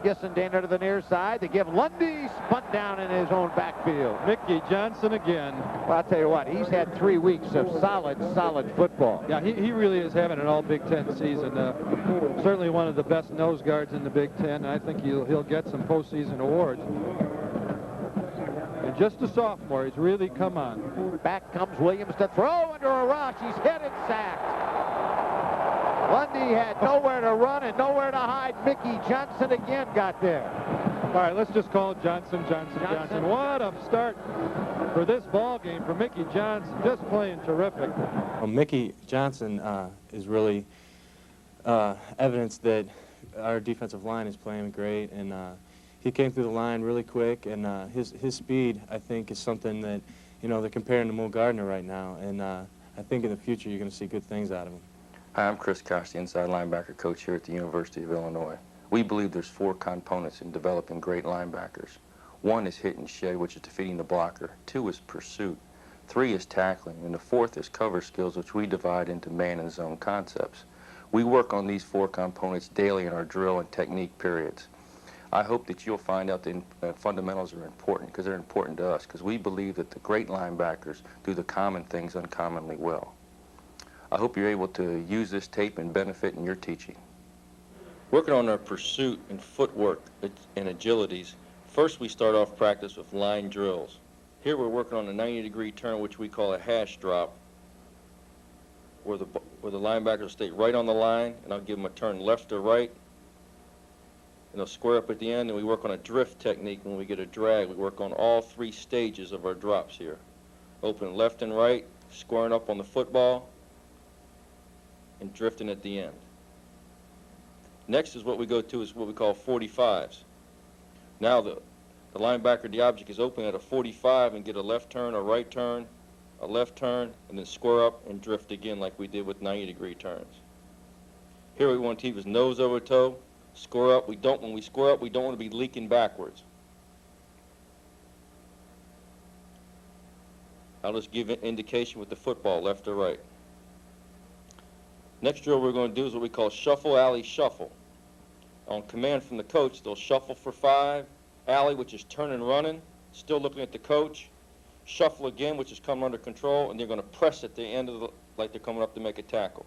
Gissendaner to the near side. They give Lundy, spun down in his own backfield. Mickey Johnson again. Well, I'll tell you what, he's had 3 weeks of solid football. Yeah, he really is having an all Big Ten season. Certainly one of the best nose guards in the Big Ten. I think he'll get some postseason awards. And just a sophomore, he's really come on. Back comes Williams to throw under a rush. He's hit and sacked. Lundy had nowhere to run and nowhere to hide. Mickey Johnson again got there. All right, let's just call it Johnson. What a start for this ball game for Mickey Johnson, just playing terrific. Well, Mickey Johnson is really evidence that our defensive line is playing great, and he came through the line really quick, and his speed, I think, is something that, you know, they're comparing to Mo Gardner right now, and I think in the future you're going to see good things out of him. Hi, I'm Chris Koch, the inside linebacker coach here at the University of Illinois. We believe there's 4 components in developing great linebackers. 1 is hit and shed, which is defeating the blocker. 2 is pursuit. 3 is tackling. And the 4th is cover skills, which we divide into man and zone concepts. We work on these 4 components daily in our drill and technique periods. I hope that you'll find out that fundamentals are important, because they're important to us, because we believe that the great linebackers do the common things uncommonly well. I hope you're able to use this tape and benefit in your teaching. Working on our pursuit and footwork and agilities, first we start off practice with line drills. Here we're working on a 90-degree turn, which we call a hash drop, where the linebacker will stay right on the line, and I'll give them a turn left or right, and they'll square up at the end, and we work on a drift technique. When we get a drag, we work on all 3 stages of our drops here. Open left and right, squaring up on the football, and drifting at the end. Next is what we go to is what we call 45s. Now the linebacker, the object is open at a 45 and get a left turn, a right turn, a left turn, and then square up and drift again like we did with 90-degree turns. Here we want to keep his nose over toe, square up. When we square up, we don't want to be leaking backwards. I'll just give an indication with the football, left or right. Next drill we're going to do is what we call shuffle, alley, shuffle. On command from the coach, they'll shuffle for 5, alley, which is turn and running, still looking at the coach, shuffle again, which is coming under control, and they're going to press at the end of like they're coming up to make a tackle.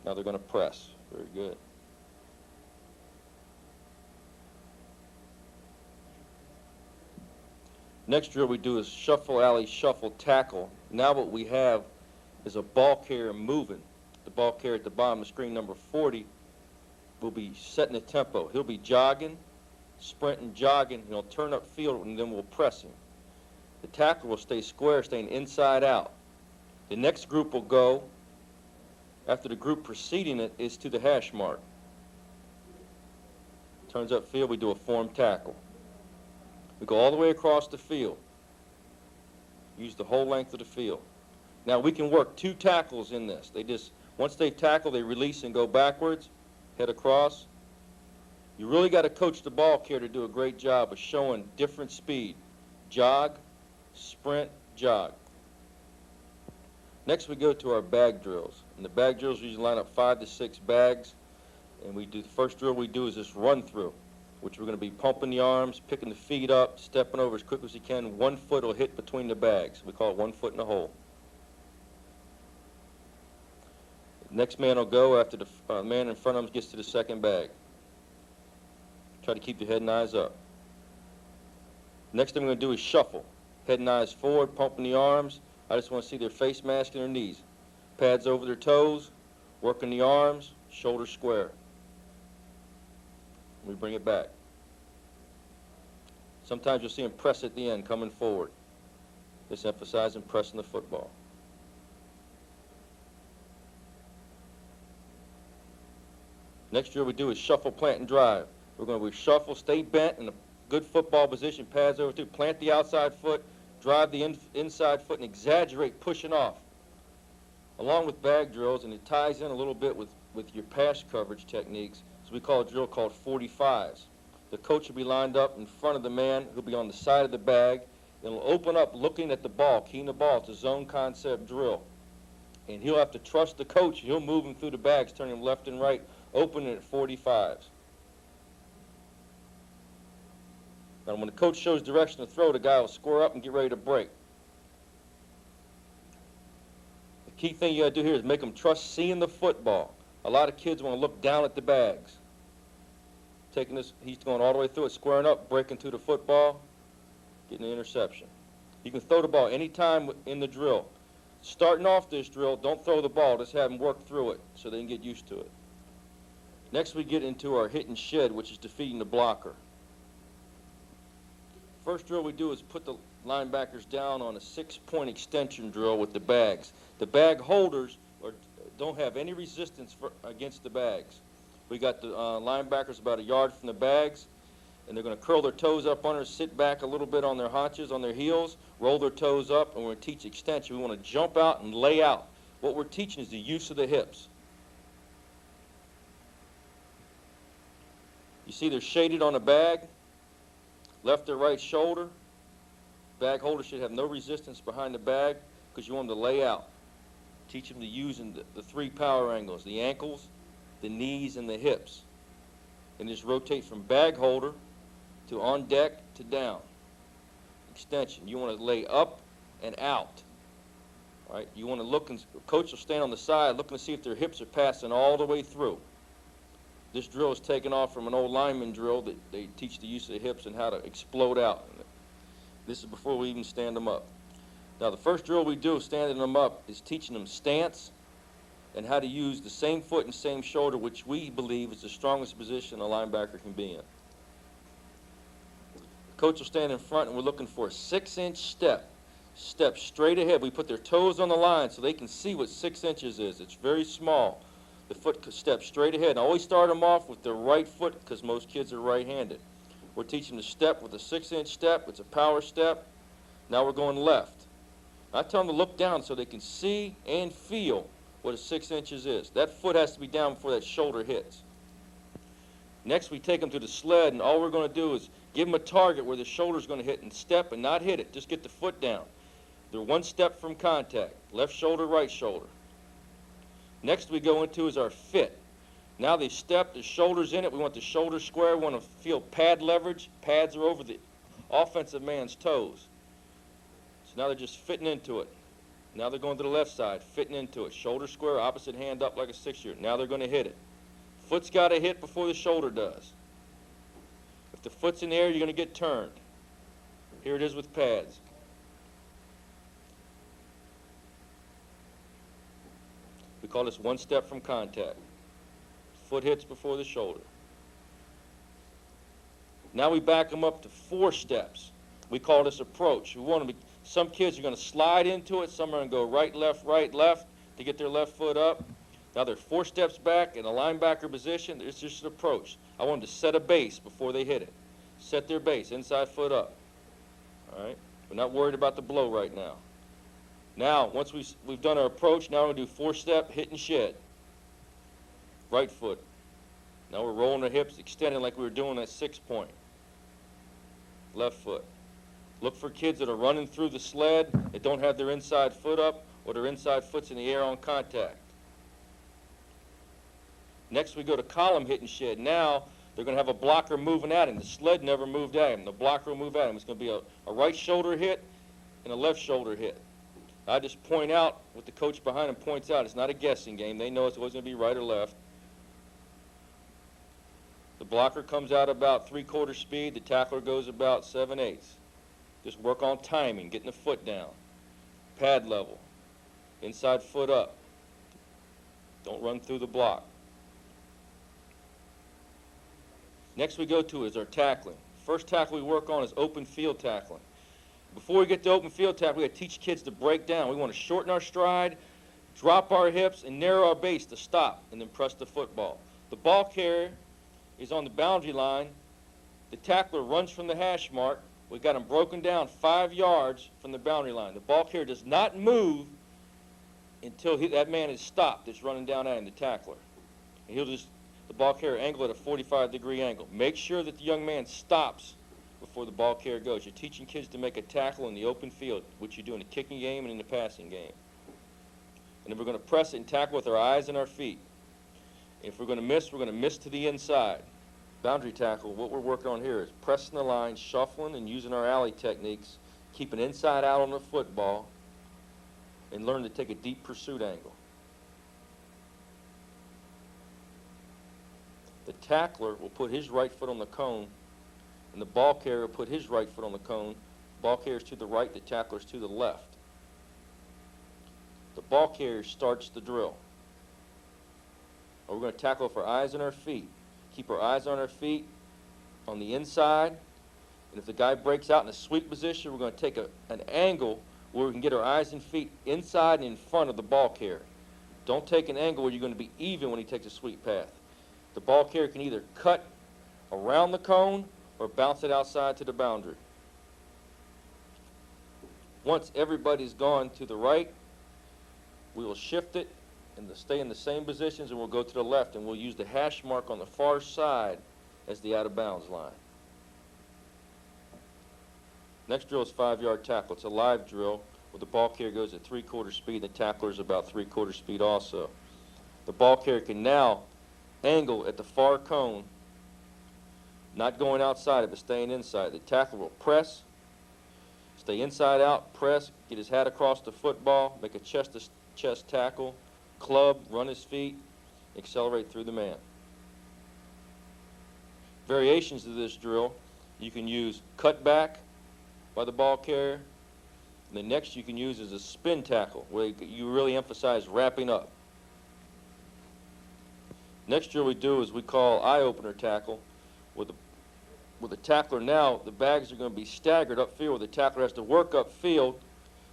Now they're going to press. Very good. Next drill we do is shuffle, alley, shuffle, tackle. Now what we have is a ball carrier moving. The ball carrier at the bottom of screen number 40 will be setting the tempo. He'll be jogging, sprinting, jogging, and he'll turn up field, and then we'll press him. The tackle will stay square, staying inside out. The next group will go, after the group preceding it is to the hash mark. Turns up field, we do a form tackle. We go all the way across the field. Use the whole length of the field. Now we can work 2 tackles in this. Once they tackle, they release and go backwards, head across. You really got to coach the ball carrier to do a great job of showing different speed. Jog, sprint, jog. Next we go to our bag drills. And the bag drills, we usually line up 5 to 6 bags. And the first drill we do is this run through, which we're going to be pumping the arms, picking the feet up, stepping over as quick as you can. 1 foot will hit between the bags. We call it 1 foot in the hole. Next man will go after the man in front of him gets to the second bag. Try to keep your head and eyes up. Next thing we're going to do is shuffle. Head and eyes forward, pumping the arms. I just want to see their face mask and their knees. Pads over their toes, working the arms, shoulders square. We bring it back. Sometimes you'll see them press at the end, coming forward. Just emphasizing pressing the football. Next drill we do is shuffle, plant, and drive. We're going to shuffle, stay bent in a good football position, pads over to, plant the outside foot, drive the inside foot, and exaggerate pushing off. Along with bag drills, and it ties in a little bit with your pass coverage techniques, so we call a drill called 45s. The coach will be lined up in front of the man who'll be on the side of the bag, and will open up looking at the ball, keying the ball. It's a zone concept drill. And he'll have to trust the coach. He'll move him through the bags, turning him left and right, opening at 45s. Now, when the coach shows direction to throw, the guy will square up and get ready to break. The key thing you got to do here is make them trust seeing the football. A lot of kids want to look down at the bags. Taking this, he's going all the way through it, squaring up, breaking to the football, getting the interception. You can throw the ball anytime in the drill. Starting off this drill, don't throw the ball, just have them work through it so they can get used to it. Next we get into our hit and shed, which is defeating the blocker. First drill we do is put the linebackers down on a 6-point extension drill with the bags. The bag holders don't have any resistance against the bags. We got the linebackers about a yard from the bags, and they're going to curl their toes up under, sit back a little bit on their haunches, on their heels, roll their toes up, and we're going to teach extension. We want to jump out and lay out. What we're teaching is the use of the hips. You see they're shaded on a bag, left or right shoulder. Bag holder should have no resistance behind the bag because you want them to lay out. Teach them to use the 3 power angles, the ankles, the knees, and the hips. And just rotate from bag holder to on deck to down. Extension. You want to lay up and out. All right? You want to look, and coach will stand on the side looking to see if their hips are passing all the way through. This drill is taken off from an old lineman drill that they teach the use of the hips and how to explode out. This is before we even stand them up. Now the first drill we do standing them up is teaching them stance and how to use the same foot and same shoulder, which we believe is the strongest position a linebacker can be in. Coach will stand in front, and we're looking for a 6-inch step. Step straight ahead. We put their toes on the line so they can see what 6 inches is. It's very small. The foot could step straight ahead. And I always start them off with their right foot because most kids are right-handed. We're teaching them to step with a 6-inch step. It's a power step. Now we're going left. I tell them to look down so they can see and feel what a 6 inches is. That foot has to be down before that shoulder hits. Next, we take them to the sled, and all we're going to do is give them a target where the shoulder's going to hit and step and not hit it. Just get the foot down. They're 1 step from contact. Left shoulder, right shoulder. Next we go into is our fit. Now they've stepped, the shoulder's in it. We want the shoulder square. We want to feel pad leverage. Pads are over the offensive man's toes. So now they're just fitting into it. Now they're going to the left side, fitting into it. Shoulder square, opposite hand up like a 6-year. Now they're going to hit it. Foot's got to hit before the shoulder does. If the foot's in the air, you're going to get turned. Here it is with pads. We call this 1 step from contact. Foot hits before the shoulder. Now we back them up to 4 steps. We call this approach. We want them to, some kids are going to slide into it. Some are going to go right, left to get their left foot up. Now they're 4 steps back in a linebacker position. It's just an approach. I want them to set a base before they hit it. Set their base, inside foot up. All right? We're not worried about the blow right now. Now, once we've done our approach, now we're going to do 4-step hit and shed. Right foot. Now we're rolling our hips, extending like we were doing that 6-point. Left foot. Look for kids that are running through the sled that don't have their inside foot up or their inside foot's in the air on contact. Next we go to column hit and shed. Now they're going to have a blocker moving at him. The sled never moved at him. The blocker will move at him. It's going to be a right shoulder hit and a left shoulder hit. I just point out what the coach behind him points out. It's not a guessing game. They know it's always going to be right or left. The blocker comes out about 3/4 speed. The tackler goes about 7/8. Just work on timing, getting the foot down. Pad level. Inside foot up. Don't run through the block. Next we go to is our tackling. First tackle we work on is open field tackling. Before we get to open field tackle, we got to teach kids to break down. We want to shorten our stride, drop our hips, and narrow our base to stop, and then press the football. The ball carrier is on the boundary line. The tackler runs from the hash mark. We've got him broken down 5 yards from the boundary line. The ball carrier does not move until that man is stopped that's running down at him, the tackler. And the ball carrier angle at a 45-degree angle. Make sure that the young man stops before the ball carrier goes. You're teaching kids to make a tackle in the open field, which you do in the kicking game and in the passing game. And then we're going to press it and tackle with our eyes and our feet. If we're going to miss, we're going to miss to the inside. Boundary tackle, what we're working on here is pressing the line, shuffling, and using our alley techniques, keeping inside out on the football, and learn to take a deep pursuit angle. The tackler will put his right foot on the cone, and the ball carrier will put his right foot on the cone. Ball carrier's to the right, the tackler's to the left. The ball carrier starts the drill. We're going to tackle with our eyes on our feet. Keep our eyes on our feet on the inside, and if the guy breaks out in a sweep position, we're going to take an angle where we can get our eyes and feet inside and in front of the ball carrier. Don't take an angle where you're going to be even when he takes a sweep path. The ball carrier can either cut around the cone or bounce it outside to the boundary. Once everybody's gone to the right, we will shift it and stay in the same positions, and we'll go to the left, and we'll use the hash mark on the far side as the out-of-bounds line. Next drill is 5-yard tackle. It's a live drill where the ball carrier goes at 3/4 speed. The tackler is about 3/4 speed also. The ball carrier can now angle at the far cone, not going outside it, but staying inside. The tackler will press, stay inside out, press, get his hat across the football, make a chest-to-chest tackle, club, run his feet, accelerate through the man. Variations of this drill, you can use cut back by the ball carrier. And the next you can use is a spin tackle, where you really emphasize wrapping up. Next drill we do is we call eye-opener tackle. With the tackler now, the bags are going to be staggered upfield, where the tackler has to work upfield.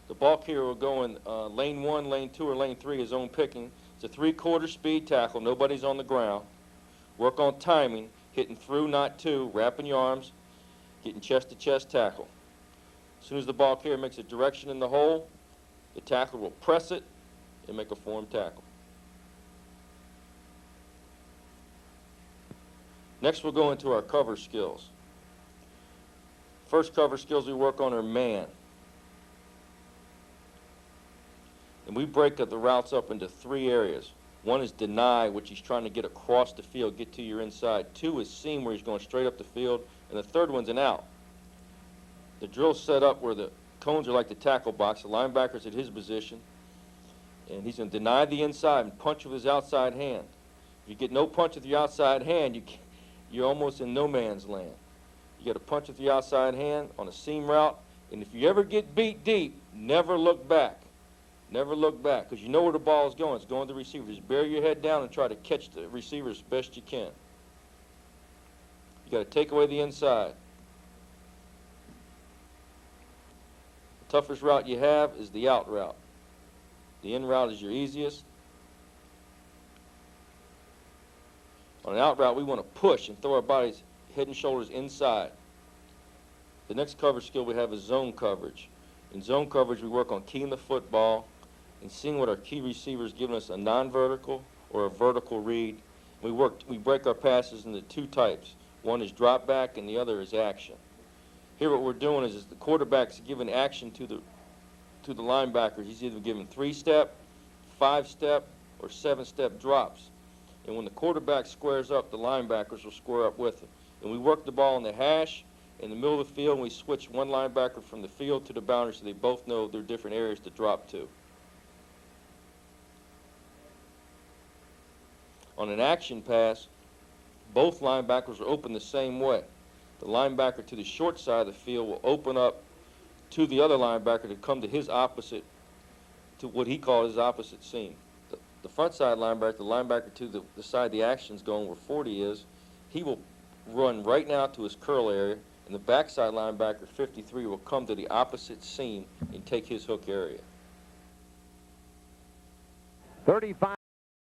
The ball carrier will go in lane 1, lane 2, or lane 3, his own picking. It's a 3/4 speed tackle. Nobody's on the ground. Work on timing, hitting through, not to, wrapping your arms, getting chest-to-chest tackle. As soon as the ball carrier makes a direction in the hole, the tackler will press it and make a form tackle. Next, we'll go into our cover skills. First cover skills we work on are man. And we break the routes up into 3 areas. One is deny, which he's trying to get across the field, get to your inside. 2 is seam, where he's going straight up the field. And the third one's an out. The drill's set up where the cones are like the tackle box. The linebacker's at his position. And he's going to deny the inside and punch with his outside hand. If you get no punch with your outside hand, you're almost in no man's land. You got to punch with your outside hand on a seam route. And if you ever get beat deep, never look back. Never look back, because you know where the ball is going. It's going to the receiver. Just bury your head down and try to catch the receiver as best you can. You got to take away the inside. The toughest route you have is the out route. The in route is your easiest. On an out route, we want to push and throw our bodies head and shoulders inside. The next cover skill we have is zone coverage. In zone coverage, we work on keying the football and seeing what our key receiver is giving us, a non-vertical or a vertical read. We break our passes into 2 types. One is drop back and the other is action. Here what we're doing is the quarterback's giving action to the linebackers. He's either giving 3-step, 5-step, or 7-step drops. And when the quarterback squares up, the linebackers will square up with him. And we work the ball in the hash in the middle of the field, and we switch one linebacker from the field to the boundary so they both know their different areas to drop to. On an action pass, both linebackers are open the same way. The linebacker to the short side of the field will open up to the other linebacker to come to his opposite, to what he calls his opposite seam. The front side linebacker, the linebacker to the side the action's going where 40 is, he will run right now to his curl area, and the backside linebacker, 53, will come to the opposite seam and take his hook area. 35.